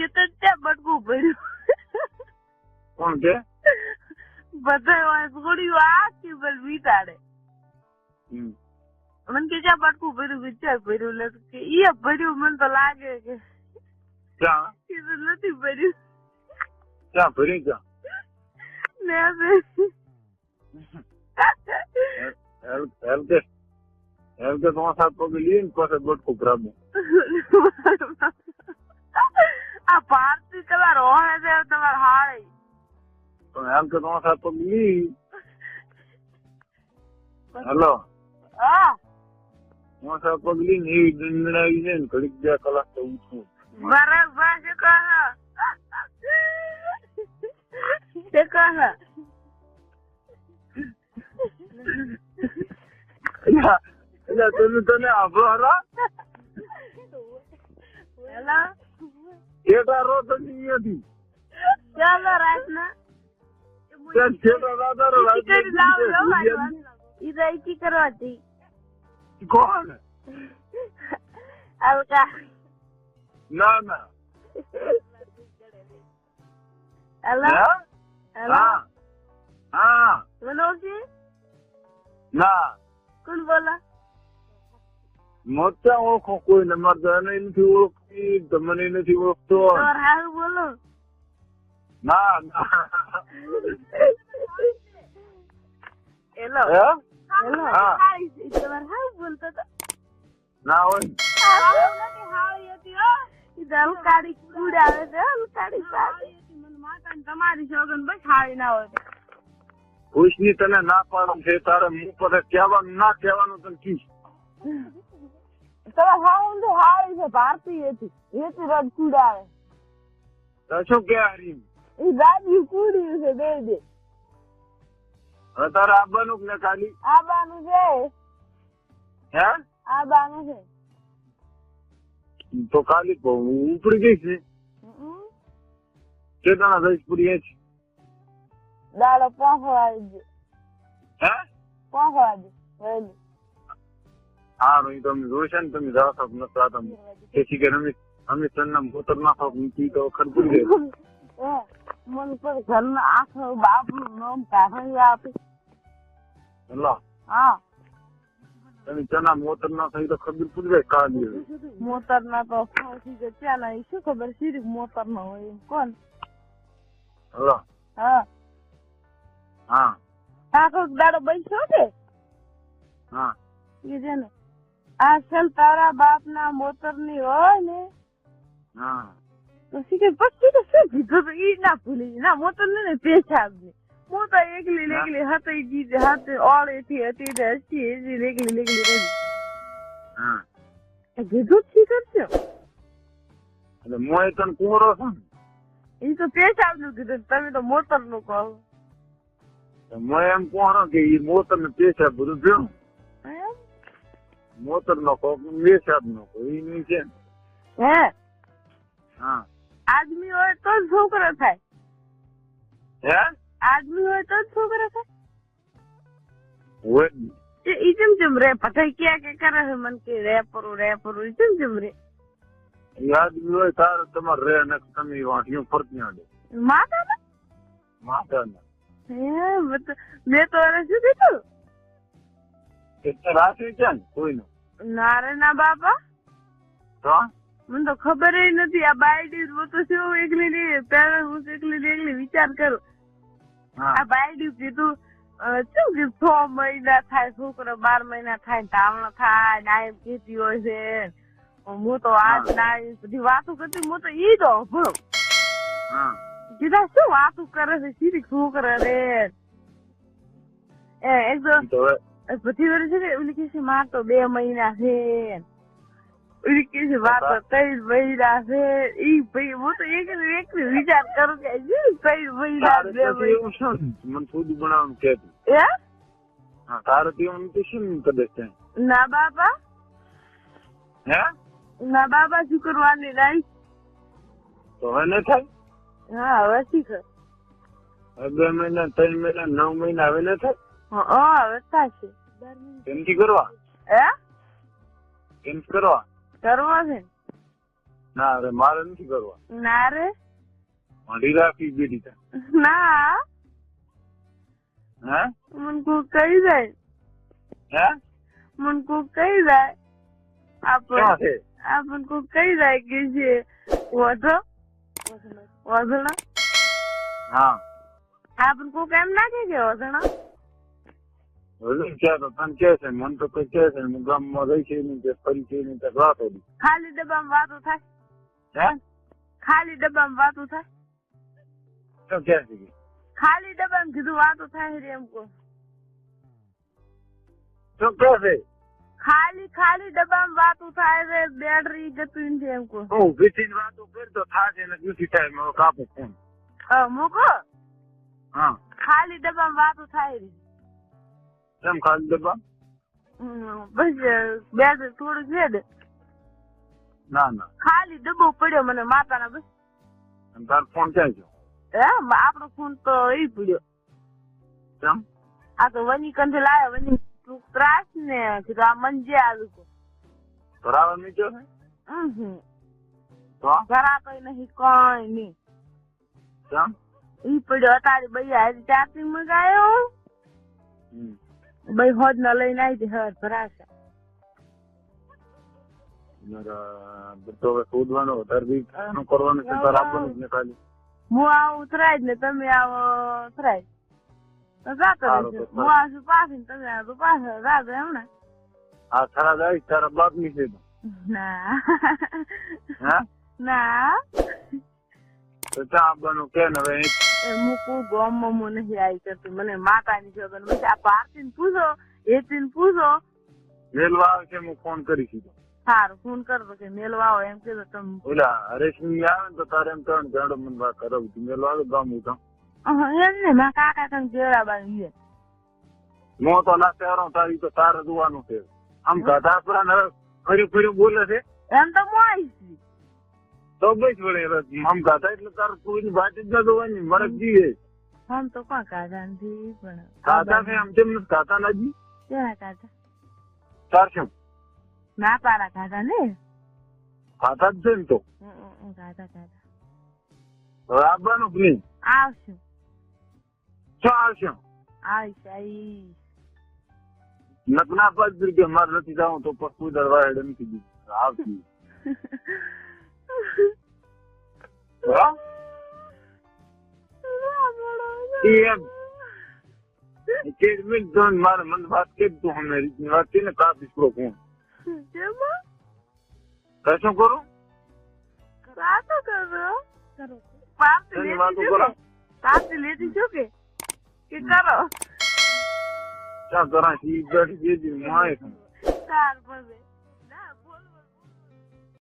ચેતન ત્યાં બટકું ભર્યું. કોણ છે? બધા છોડ્યું આખી બલ વીટાડે. મને કે જ્યાં બટકું ભર્યું વિચાર ભર્યું એટલે એ ભર્યું મને તો લાગે કે ક્યાં નથી ભર્યું. ક્યાં ભરી ક્યાં? કે તમારા સાથ પગે લઈને પાસે બટકું ભરાવું. આ ભારતી કલર હોય છે તમારે હારે પણ એમ કે તમારા સાથ પગે લી. હેલો હા તમારા સાથ પગે લઈને એવી દંડ આવી જાય ને ઘડીક 2 કલાક તો ઉઠું. બરાબર છે કહે તે કહે તને આભો હરા હેલો કેટા રો તો નથી ચાલો રાતના ઈ કરવાથી કોણ? અલકા ના ના હેલો હેલો હા હા મનોજી ના કોણ બોલા? મોટા ઓળખો કોઈ ને મારે તો એને નથી ઓળખતી તમને નથી ઓળખતો. હારું બોલો. ના ના હેલો હે હેલો હા તમારે હારું બોલતો તો ના હોય હલકાડી કુડાવે છે હલકાડી તમારી સોગન બસ હારી ના હોય ખુશની તને ના પાડું છે તારે મું પર કહેવાનું ના કહેવાનું તને કીશ. તમારે હાઉન્ડ હારી છે ભારતી હતી એથી રડ કુડાવે તો શું કે હારી એ ગાડી કુડ્યું છે દે દે હવે તારે આવવાનું ને ખાલી આબાનું છે હે આબાનું છે તો ખાલી ઉપડી ગઈ છે કેટલા દસ પૂરી છે દાડો પહોંચવા દે હે પહોંચવા દે વહેલું હા ભાઈ તમે જોઈશે ને તમે જાવ છો નતા તમે તેથી કે અમે તને મોતર નાખો ઈ તો ખરપુર ગઈ મન પર ઘરના આખો બાપનું નામ કાઢી આપે અલ્લાહ હા તમે ચના મોતર ના થઈ તો ખબર પડી જાય કાઢી મોતર ના તો ફાંસી કે ચાલા એ શું ખબર સિર્ફ મોતર ના હોય કોણ અલ્લાહ હા હા આખો દાડો બેસ્યો છે હા એ છે ને આ ચલ તારા બાપ ના મોતર ની હોય ને હા તો શીખે પછી તો શું કીધું તો ઈ ના ભૂલી ના મોતર ને પેશાબ ને હું તો એકલી હતી જીતે હાથે ઓળેથી હતી ને હસી એકલી રહી હા કીધું જ શીખર છે એટલે મોય તને કુંવરો છો ને એ તો પેશાબ નું કીધું તમે તો મોતર નું કહો મોય એમ કુંવરો કે ઈ મોતર ને પેશાબ બધું ભેળું મોતર નો કહો પેશાબ નો કહો ઈ નહીં છે હે હા આદમી હોય તો જ છોકરો થાય હે આદમી હોય તો જ છોકરો થાય હોય ઈ ચમ રે પતાઈ ક્યાં કે કરે છે મને કે રેપરું ઈ ચમ રે યાદ હોય તારે તમારે રે ને તમે વાંઠિયું ફરતી આડે માતા ને માતા ને મેં તો એને શું કીધું એટલે રાખી છે ને કોઈનું ના રે ના બાપા તો મને તો ખબર નથી આ બાયડી હું તો શું એકલી પેલા હું એકલી વિચાર કરું આ બાયડી કીધું શું કે 6 મહિના થાય છોકરો 12 મહિના થાય ધાવણો થાય નાયબ ખેતી હોય છે હું તો આજ ના બધી વાતો કરતી હું તો ઈ તો કીધા શું વાતો કરે છે સીધી છોકરા રે એક તો બધી વર્ષ છે ઓલી કે છે માર તો 2 મહિના છે ઓલી કે છે માર તો 3 મહિના છે ઈ ભાઈ હું તો એકલી વિચાર કરું કે 3 મહિના 2 મહિના મને થોડું બનાવવાનું કહેતું હા તારે તેવું તો શું કરે છે ના બાપા હે ના બાબા શું કરવાની નહીં તો હવે ન થાય હા હવે શીખર 2 મહિના 3 મહિના 9 મહિના હવે ન થાય હવે થશે કેમથી કરવા હે કેમ કરવા કરવા છે ના અરે મારે નથી કરવા. ના રે મારી રાખી બેટી તા. ના હે મને કોઈ કહી જાય હે મને કોઈ કહી જાય ક્યાં છે? આપણ કોઈ કહી જાય કે છે વધણા હા આપણ કોઈ એમ ના કે વધણા હજુ ક્યાં તો તને કે છે મને તો કઈ કે છે હું ગામમાં રહી છે નહીં કે ફરી છે નહીં તો વાતો નહીં. ખાલી ડબ્બામાં વાતો થાય હે ખાલી ડબ્બામાં વાતો થાય તો ક્યાં છે? ખાલી ડબ્બામાં કીધું વાતો થાય રે એમ કહો તો ક્યાં છે? ખાલી ડબ્બામાં વાતો થાય રે બેટરી જતું છે એમ કહો હું ભીથી વાતો કરતો થાશે ને દૂસરી ટાઈમ કાપો ફોન. મૂકો હા ખાલી ડબ્બામાં વાતો થાય રે કેમ ખાલી ડબ્બા? બસ બેટરી થોડું છે ને ના ના ખાલી ડબ્બો પડ્યો મને માતાના બસ. અને તારો ફોન ક્યાં છે? આપણો ફોન તો એ પડ્યો કેમ? આ તો વની કંઠે લાવ્યો વની તું ત્રાસ ને કીધું આ મંજે આવ્યું કો બરાબર નહીં છે તો ઘરા કઈ નહીં કઈ નહીં કેમ? ઈ પડ્યો અતારી બૈયા ચાર્જિંગ મંગાયો બઈ હોજ ન લઈને આવી હતી હર ભરાશે તો શોધવાનો વધારે બી એનું કરવાનું છે તારે આપવાનું જ ને ખાલી. હું આવું ઉતરાય જ ને તમે આવો ઉતરાય તો જાતો રહેશે. હું આવું પાછી તમે આવો પાછળ રાજો એમ ને. આ થરા જાય તારા બાપ ની છે તો. ના હા ના તો ચા આપવાનું કે ને હવે મૂકું ગામમાં હું નહીં આવી કરતી મને માતાની જોગન પછી આ ભારતીને પૂછો હેતીને પૂછો મેલવા આવે છે હું ફોન કરી દીધો. સારું ફોન કરતો કે મેલવા આવો એમ કીધું તમે ઓલા હરેશની આવે ને તો તારે એમ કહે ને મને વાત કરાવું છું મેલવા આવે ગામ હું તો એમ ને મારા કાકા તમે જેવડાબાઈ હું તો ના તહેરો તારી તો તારે જોવાનું છે આમ ગાધા ફર્યું ફર્યું બોલે છે એમ તો હું આવીશ તો બસ વળે આમ ગાધા એટલે તારે કોઈની વાત જ ના જોવાની મરક જીવે આમ તો કોણ કાઢા નથી પણ ગાધા છે આમ કેમ નથી ગાતા નાજી કેવા કાઢા તાર શું ના પારા કાઢા ને ગાતા જ છે ને તો કાઢા કાઢા હવે આવવાનું કે નહીં આવશું શું આવશે આવીશ આવીશ નકના 5 રૂપિયા મારે નથી જવું તો પસ્તું દરવાડે નથી દીધું આવતી મારે મને વાત કરી તું અમને રીતની વાત કરી ને કાપીશ ફોન કશું કરું વાતો કરો વાતો કરો પાછી લેતી છો કે કરો ચા કરા બેઠી દીધી હું આવે સારું